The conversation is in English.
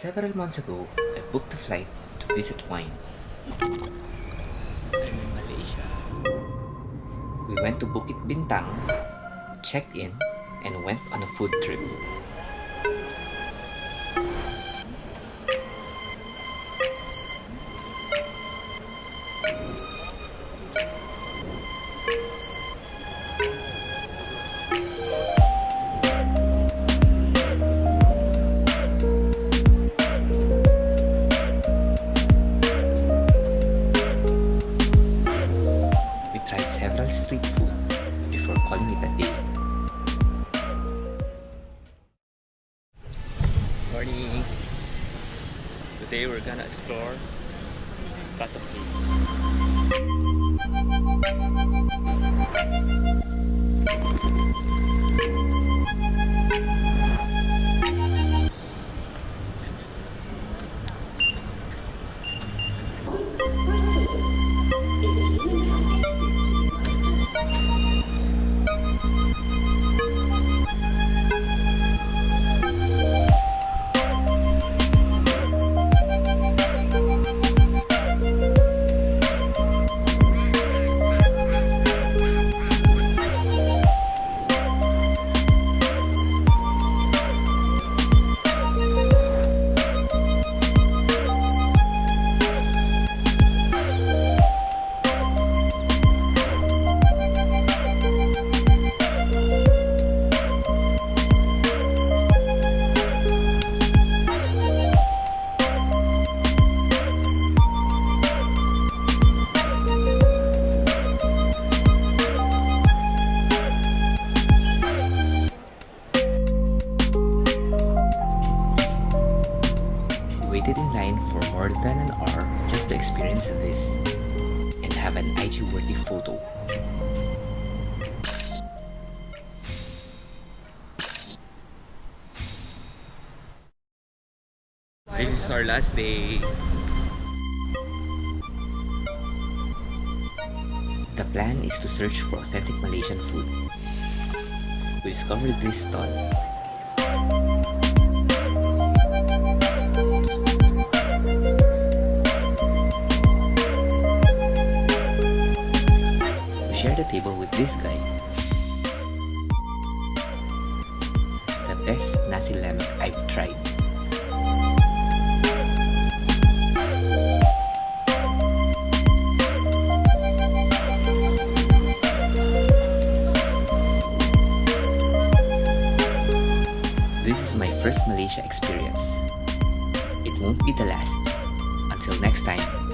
Several months ago, I booked a flight to visit wine. I'm in Malaysia. We went to Bukit Bintang, checked in, and went on a food trip. Several street food before calling it a day. Morning! Today we're gonna explore Batu Caves. Waited in line for more than an hour just to experience this and have an IG-worthy photo. This is our last day. The plan is to search for authentic Malaysian food. We discovered this stall. Share the table with this guy. The best Nasi Lemak I've tried. This is my first Malaysia experience. It won't be the last. Until next time.